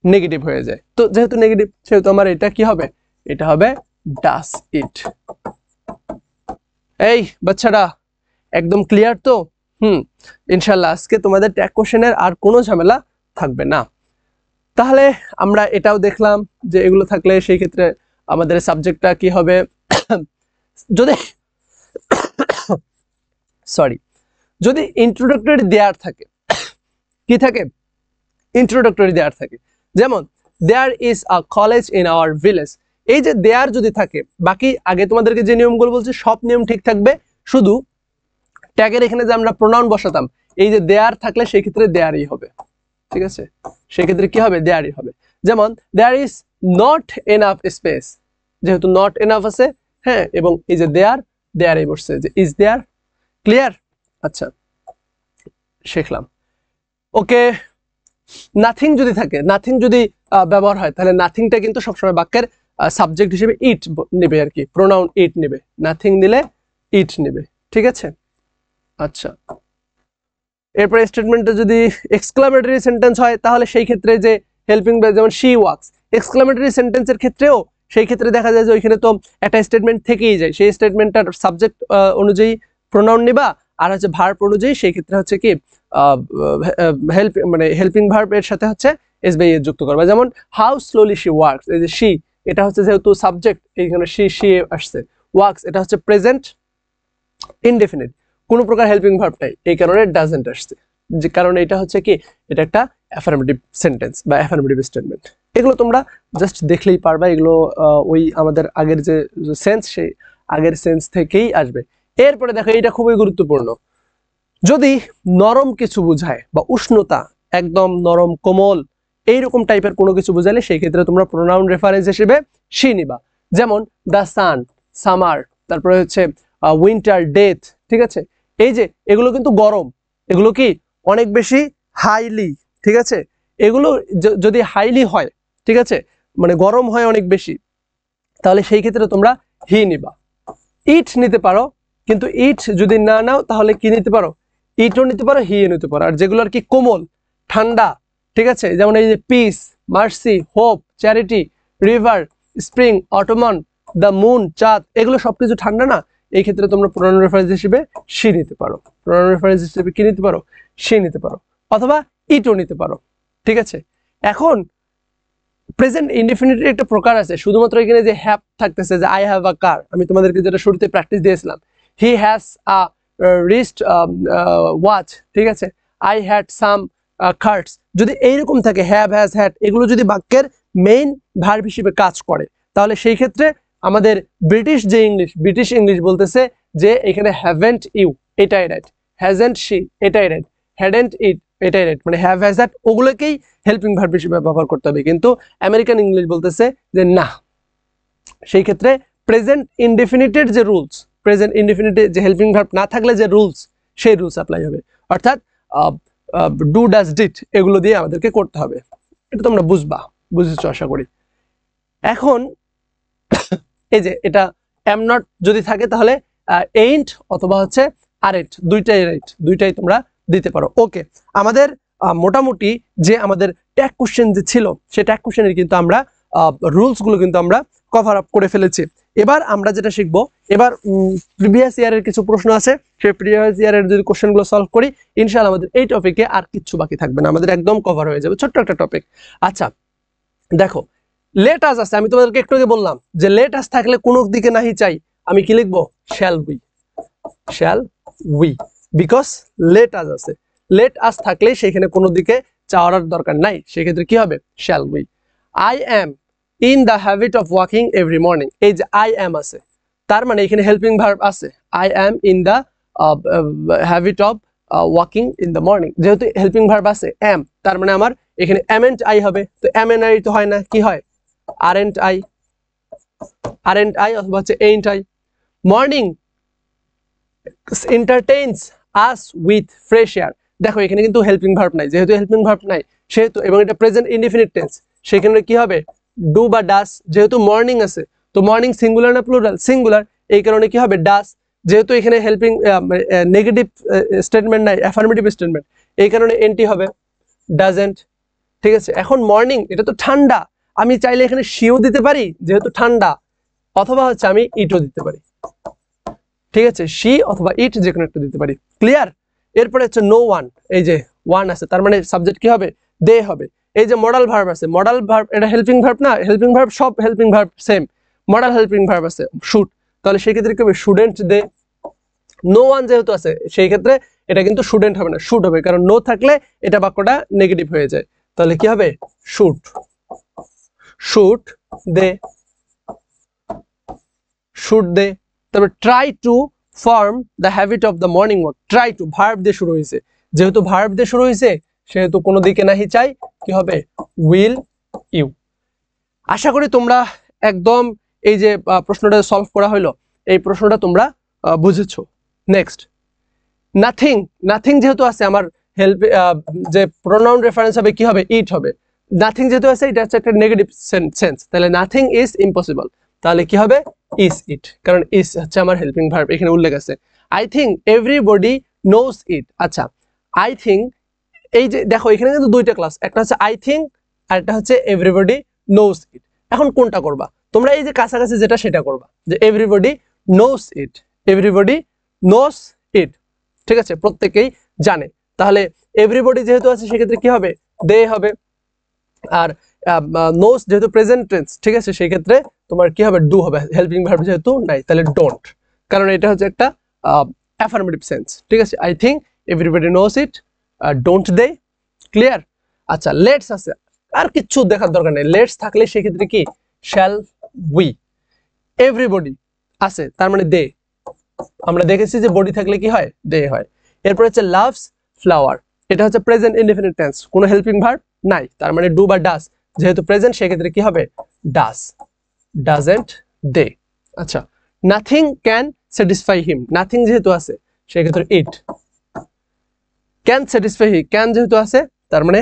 নেগেটিভ হয়ে যায়। তো যেহেতু নেগেটিভ, সেহেতু আমার এটা কি হবে, এটা হবে ডাস ইট। এই বাচ্চারা একদম ক্লিয়ার তো? ইনশাল্লাহ আজকে তোমাদের ট্যাগ কোশ্চেনের আর কোনো ঝামেলা থাকবে না। তাহলে আমরা এটাও দেখলাম যে এগুলো থাকলে সেই ক্ষেত্রে আমাদের সাবজেক্টটা কি হবে। যদি সরি, যদি ইন্ট্রোডাক্টরি দেয়ার থাকে, কি থাকে, ইন্ট্রোডাক্টরি দেয়ার থাকে, যেমন there is a college in our village. এই যে দেয়ার যদি থাকে, বাকি আগে তোমাদেরকে যে নিয়মগুলো বলছি সব নিয়ম ঠিক থাকবে, শুধু ট্যাগের এখানে যে আমরা প্রোনাউন বসাতাম, এই যে দেয়ার থাকলে সেই ক্ষেত্রে দেয়ারই হবে, ঠিক আছে, সেই ক্ষেত্রে কি হবে, দেয়ারই হবে। যেমন there is not enough space, যেহেতু নট এনাফ আছে, হ্যাঁ, এবং এই যে দেয়ার, দেয়ারই বসছে, যে ইজ দেয়ার। ক্লিয়ার? আচ্ছা, শিখলাম। ওকে, নাথিং যদি থাকে, নাথিং যদি ব্যবহার হয়, তাহলে নাথিংটা কিন্তু সবসময় বাক্যের সাবজেক্ট হিসেবে ইট নেবে আর কি, প্রোনাউন ইট নেবে, নাথিং দিলে ইট নেবে, ঠিক আছে। আচ্ছা, এরপরে স্টেটমেন্টটা যদি এক্সক্লামেটরি সেন্টেন্স হয় তাহলে সেই ক্ষেত্রে যে হেল্পিং ভার্ব, যেমন শি ওয়ার্কস, এক্সক্লামেটরি সেন্টেন্সের ক্ষেত্রেও সেই ক্ষেত্রে দেখা যায় যে ওইখানে তো একটা স্টেটমেন্ট থেকেই যায়, সেই স্টেটমেন্টটার সাবজেক্ট অনুযায়ী প্রোনাউন নিবা, আর হচ্ছে ভার্ব অনুযায়ী সেই ক্ষেত্রে হচ্ছে কি হেল্পিং ভার্ব এর সাথে হচ্ছে এস বাই এস যুক্ত করবা। যেমন হাউ স্লোলি শি ওয়ার্কস, এই যে শি এটা হচ্ছে যেহেতু সাবজেক্ট, এইখানে শি আসছে, ওয়ার্কস এটা হচ্ছে প্রেজেন্ট ইনডেফিনিট, কোনো প্রকার হেল্পিং ভার্ব নাই, এই কারণে ডাজেন্ট আসছে, যে কারণে এটা হচ্ছে কি এটা একটা অ্যাফার্মেটিভ সেন্টেন্স বা অ্যাফার্মেটিভ স্টেটমেন্ট। এগুলো তোমরা জাস্ট দেখলেই পারবা, এগুলো ওই আমাদের আগের যে সেন্স সেই আগের সেন্স থেকেই আসবে। এরপরে দেখো এটা খুবই গুরুত্বপূর্ণ, যদি নরম কিছু বোঝায় বা উষ্ণতা, একদম নরম কোমল এইরকম টাইপের কোনো কিছু বোঝালে সেই ক্ষেত্রে তোমরা প্রোনাউন রেফারেন্স হিসেবে শি নিবা। যেমন দ্য সান, সামার, তারপরে হচ্ছে উইন্টার, ডেথ, ঠিক আছে। এই যে এগুলো কিন্তু গরম, এগুলো কি অনেক বেশি হাইলি, ঠিক আছে। এগুলো যদি হাইলি হয়, ঠিক আছে, মানে গরম হয় অনেক বেশি, তাহলে সেই ক্ষেত্রে তোমরা হি নিবা। ইট নিতে পারো, কিন্তু ইট যদি না নাও তাহলে কি নিতে পারো, ইটও নিতে পারো, হি নিতে পারো। আর যেগুলো আর কি কোমল, ঠান্ডা, ঠিক আছে, যেমন এই যে peace, mercy, hope, charity, river, spring, autumn, the moon, চাঁদ, এগুলো সবকিছু ঠান্ডা না, এই ক্ষেত্রে তোমরা প্রোনাউন রেফারেন্স হিসেবে শি নিতে পারো। প্রোনাউন রেফারেন্স হিসেবে কি নিতে পারো, শি নিতে পারো, অথবা ইটও নিতে পারো, ঠিক আছে। এখন প্রেজেন্ট ইনডিফিনিটের একটা প্রকার আছে, শুধুমাত্র এখানে যে হ্যাভ থাকতেছে, যে আই হ্যাভ আ কার, আমি তোমাদেরকে যেটা শুরুতে প্র্যাকটিস দিয়েছিলাম, he has a wrist watch, ঠিক আছে, আই হ্যাড সাম কার্ডস, যদি এইরকম থাকে হ্যাভ, হ্যাজ, হ্যাড, এগুলো যদি বাক্যের মেইন ভার্ব হিসেবে কাজ করে, তাহলে সেই ক্ষেত্রে আমাদের ব্রিটিশ ইংলিশ বলতেছে যে এখানে হ্যাভেন্ট ইউ, এটাই রাইট, হ্যাজেন্ট শি, এটাই রাইট, হ্যাডেন্ট ইট, এটাই রাইট, মানে হ্যাভ, হ্যাজ, হ্যাড ওগুলোকেই হেল্পিং ভার্ব হিসেবে ব্যবহার করতে হবে। কিন্তু আমেরিকান ইংলিশ বলতেছে যে না, সেই ক্ষেত্রে প্রেজেন্ট ইনডেফিনিটের যে রুলস, প্রেজেন্ট ইনডেফিনিটে যে হেল্পিং ভার্ব না থাকলে যে রুলস, সেই রুলস অ্যাপ্লাই হবে, অর্থাৎ ডু, ডাজ, ডিড এগুলো দিয়ে আমাদেরকে করতে হবে। এটা তোমরা বুঝেছো আশা করি। এখন এই যে এটা এম নট যদি থাকে তাহলে এইন্ট অথবা হচ্ছে আরেন্ট, দুইটাই রাইট, দুইটাই তোমরা দিতে পারো। ওকে, আমাদের মোটামুটি যে আমাদের ট্যাগ কোশ্চেন যে ছিল, সেই ট্যাগ কোশ্চেনের কিন্তু আমরা রুলস গুলো কিন্তু আমরা কভার আপ করে ফেলেছি। এবার আমরা যেটা শিখবো, এবার প্রিভিয়াস ইয়ারের কিছু প্রশ্ন আছে, সেই প্রিভিয়াস ইয়ারের যদি কোশ্চেনগুলো সলভ করি, ইনশাআল্লাহ আমাদের এই টপিকে আর কিচ্ছু বাকি থাকবে না, আমাদের একদম কভার হয়ে যাবে, ছোট্ট একটা টপিক। আচ্ছা দেখো, লেট আস আছে, আমি তোমাদেরকে একটু আগে বললাম যে লেট আস থাকলে কোন দিকে নাহি চাই, আমি কি লিখবো, shall we, because let us আছে, লেট আস থাকলে সেখানে কোনো দিকে চাওয়ার দরকার নাই, সেক্ষেত্রে কি হবে, shall we. I am in the habit of walking every morning, এই যে আই এম আছে, তার মানে এখানে হেল্পিং ভার্ব আছে, I am in the habit of walking in the morning, যেহেতু হেল্পিং ভার্ব আছে এম, তার মানে আমার এখানে এম এন্ড আই হবে, তো এম এন্ড আই তো হয় না, কি হয়, আরেন্ট আই অথবা হচ্ছে ain't I। Morning entertains us with fresh air, দেখো এখানে কিন্তু হেল্পিং ভার্ব নাই, যেহেতু হেল্পিং ভার্ব নাই সেহেতু, এবং এটা প্রেজেন্ট ইনডিফিনিট টেন্স, সেখানে কি হবে, ডু বা ডাস, যেহেতু মর্নিং আছে, তো মর্নিং সিঙ্গুলার না প্লুরাল, সিঙ্গুলার, এই কারণে কি হবে, ডাস, যেহেতু এখানে হেল্পিং নেগেটিভ স্টেটমেন্ট নাই, অ্যাফার্মেটিভ স্টেটমেন্ট, এই কারণে এনটি হবে, ডাজেন্ট, ঠিক আছে। এখন মর্নিং এটা তো ঠান্ডা, আমি চাইলে এখানে শিও দিতে পারি যেহেতু ঠান্ডা, অথবা হচ্ছে আমি ইটও দিতে পারি, ঠিক আছে, শি অথবা ইট যে কোনো একটা দিতে পারি, ক্লিয়ার। এরপরে হচ্ছে নো ওয়ান, এই যে ওয়ান আছে, তার মানে সাবজেক্ট কি হবে, দে হবে। এই যে মডাল ভার্ব আছে, মডাল ভার্ব এটা হেল্পিং ভার্ব না, হেল্পিং ভার্ব সব helping verb same, modal helping verb আছে শুড, তাহলে সেই ক্ষেত্রে কি হবে, শুডেন্ট দে। নো ওয়ান যেহেতু আছে সেই ক্ষেত্রে এটা কিন্তু শুডেন্ট হবে না, শুড হবে, কারণ নো থাকলে এটা বাক্যটা নেগেটিভ হয়ে যায়, তাহলে কি হবে, শুড দে, তারপর try to form the habit of the morning walk, try to verb দিয়ে শুরু হয়েছে, যেহেতু ভার্ব দিয়ে শুরু হয়েছে সেহেতু কোনো দিকে নাহি চাই, কি হবে, উইল ইউ। আশা করি তোমরা একদম এই যে প্রশ্নটা সলভ করা হলো, এই প্রশ্নটা তোমরা বুঝেছো। নেক্সট, নাথিং যেহেতু আছে আমার হেল্প, যে প্রোনাউন রেফারেন্স হবে কি হবে, ইট হবে, নাথিং যেহেতু আছে এটা হচ্ছে একটা নেগেটিভ সেন্স, তাহলে নাথিং ইজ ইম্পসিবল, তাহলে কি হবে, ইজ ইট, কারণ ইজ হচ্ছে আমার হেল্পিং ভার্ব এখানে উল্লেখ আছে। আই থিঙ্ক এভরিবডি নোজ ইট, আচ্ছা আই থিঙ্ক, এই যে দেখো এখানে কিন্তু দুইটা ক্লাস, একটা হচ্ছে আই থিঙ্ক আর একটা হচ্ছে এভরিবডি নোজ ইট। এখন কোনটা করবা তোমরা? এই যে কাছাকাছি যেটা সেটা করবা, যে এভরিবডি নোজ ইট, এভরিবডি নোজ ইট, ঠিক আছে, প্রত্যেকেই জানে। তাহলে এভরিবডি যেহেতু আছে সেক্ষেত্রে কি হবে? দে হবে। আর নোজ যেহেতু প্রেজেন্ট টেন্স, ঠিক আছে, সেই ক্ষেত্রে তোমার কি হবে? ডু হবে। হেল্পিং ভার্ব যেহেতু নাই তাহলে ডোন্ট, কারণ এটা হচ্ছে একটা অ্যাফার্মেটিভ সেন্স, ঠিক আছে। I think everybody knows it, don't they. Clear? আচ্ছা, লেটস আছে, আর কিছু দেখার দরকার নেই। লেটস থাকলে সেক্ষেত্রে কি? Shall we. এভরিবডি আছে তার মানে দে, আমরা দেখেছি যে বডি থাকলে কি হয়? দে হয়। এরপর হচ্ছে লাভস ফ্লাওয়ার, এটা হচ্ছে প্রেজেন্ট ইনডেফিনিট টেন্স, কোনো হেল্পিং ভার্ব নাই, তার মানে ডু বা ডাস, যেহেতু প্রেজেন্ট সেক্ষেত্রে কি হবে? ডাস, ডাজেন্ট দে। আচ্ছা, nothing can satisfy him, nothing যেহেতু আছে সেক্ষেত্রে ইট। ক্যান স্যাটিসফাই হি, ক্যান যেহেতু আছে তার মানে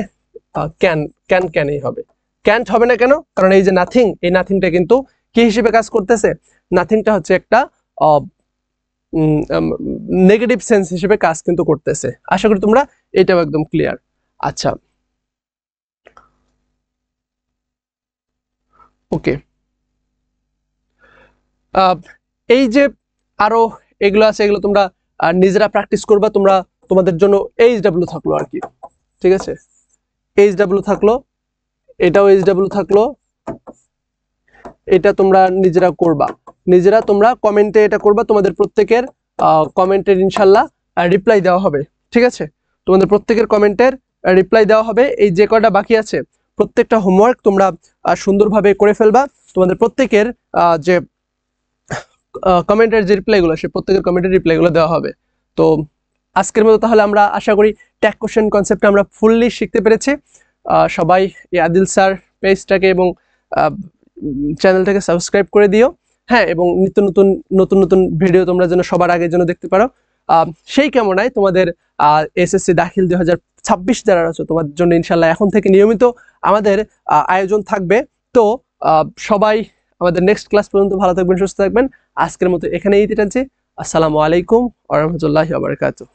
ক্যান, ক্যান ক্যানই হবে। ক্যান্ট হবে না কেন? কারণ এই যে নাথিং, এই নাথিংটা কিন্তু কি হিসেবে কাজ করতেছে? নাথিংটা হচ্ছে একটা নেগেটিভ সেন্স হিসেবে কাজ কিন্তু করতেছে। আশা করি তোমরা এটাও একদম ক্লিয়ার। আচ্ছা, ওকে, এই যে আরো এগুলো আছে, এগুলো তোমরা নিজেরা প্র্যাকটিস করবা। তোমরা তোমাদের জন্য এইচডব্লিউ থাকলো আর কি, ঠিক আছে, এইচডব্লিউ থাকলো, এটাও এইচডব্লিউ থাকলো, এটা তোমরা নিজেরা করবা, নিজেরা তোমরা কমেন্টে এটা করবা। তোমাদের প্রত্যেকের কমেন্টের ইনশাল্লাহ রিপ্লাই দেওয়া হবে, ঠিক আছে, তোমাদের প্রত্যেকের কমেন্টের রিপ্লাই দেওয়া হবে। এই যে কয়টা বাকি আছে প্রত্যেকটা হোমওয়ার্ক তোমরা সুন্দরভাবে করে ফেলবা। তোমাদের প্রত্যেকের যে কমেন্টের যে রিপ্লাইগুলো, সে প্রত্যেকের কমেন্টের রিপ্লাইগুলো দেওয়া হবে। তো আজকের মতো তাহলে আমরা আশা করি ট্যাগ কোশ্চেন কনসেপ্টটা আমরা ফুললি শিখতে পেরেছি। সবাই এই আদিল স্যার পেজটাকে এবং চ্যানেলটাকে সাবস্ক্রাইব করে দিও, হ্যাঁ, এবং নিত্য নতুন নতুন নতুন ভিডিও তোমরা যেন সবার আগে যেন দেখতে পারো। সেই কামনায় তোমাদের এসএসসি দাখিল 2026 যারা আছে তোমাদের জন্য ইনশাল্লাহ এখন থেকে নিয়মিত আমাদের আয়োজন থাকবে। তো সবাই আমাদের নেক্সট ক্লাস পর্যন্ত ভালো থাকবেন, সুস্থ থাকবেন। আজকের মতো এখানেই টানছি। আসসালামু আলাইকুম ওয়া রাহমাতুল্লাহি ওয়া বারাকাতুহু।